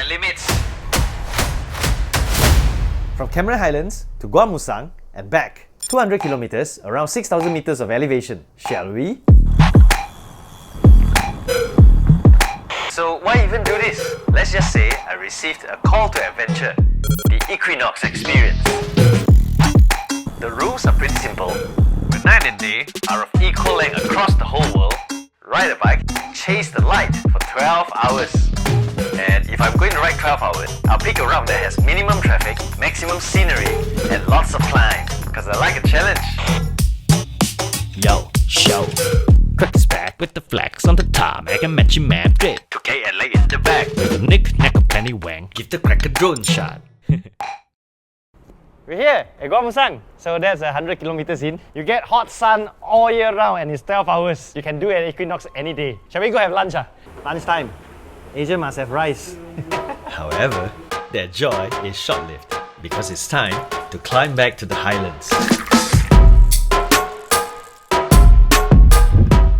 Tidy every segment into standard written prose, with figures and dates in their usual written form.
limits. From Cameron Highlands to Guam Musang and back. 200 kilometers, around 6,000 meters of elevation. Shall we? So why even do this? Let's just say I received a call to adventure. The Equinox experience. The rules are pretty simple. When night and day are of equal length across the whole world, ride a bike, chase the light for 12 hours. And if I'm going to ride 12 hours, I'll pick a route that has minimum traffic, maximum scenery, and lots of climb. Because I like a challenge. Yo, show. Crack his back with the flex on the tarmac and match your map grid. Okay, and leg in the back. With a knick-knack of plenty wang, give the crack a drone shot. We're here at Guam Musang. So that's 100 kilometers in. You get hot sun all year round and it's 12 hours. You can do it at Equinox any day. Shall we go have lunch? Lunchtime. Asia must have rice. However, that joy is short-lived because it's time to climb back to the highlands.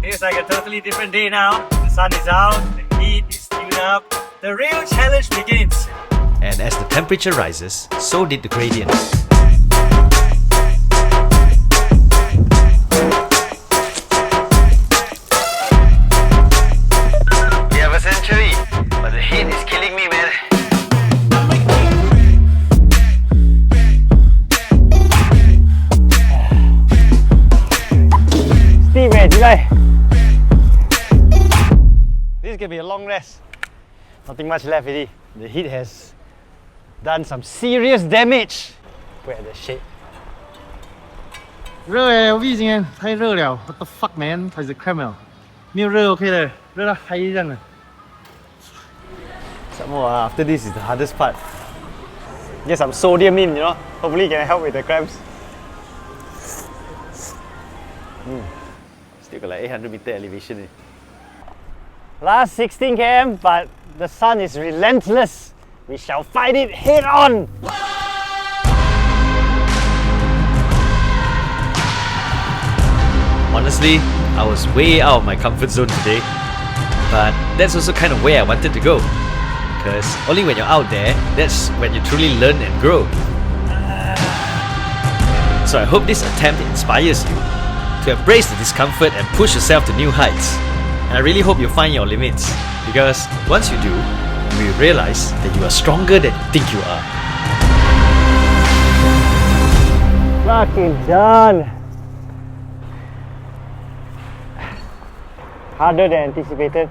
It's like a totally different day now. The sun is out, the heat is tuned up. The real challenge begins. And as the temperature rises, so did the gradient. We have a century, but the heat is killing me, man. Steep July. This is gonna be a long rest. Nothing much left already. The heat has done some serious damage. Put at the shade. 热耶，我已经太热了 ，What the fuck man，开始 cramp 了，没有热 OK 的，热到嗨这样的。Some more after this is the hardest part. Get some sodium in, you know. Hopefully it can help with the cramps. Still got like 800 meter elevation. Last 16 km, but the sun is relentless. We shall fight it head on. Honestly, I was way out of my comfort zone today. But that's also kind of where I wanted to go. Because only when you're out there, that's when you truly learn and grow. So I hope this attempt inspires you to embrace the discomfort and push yourself to new heights. And I really hope you find your limits. Because once you do, you will realize that you are stronger than you think you are. Fucking done. Harder than anticipated.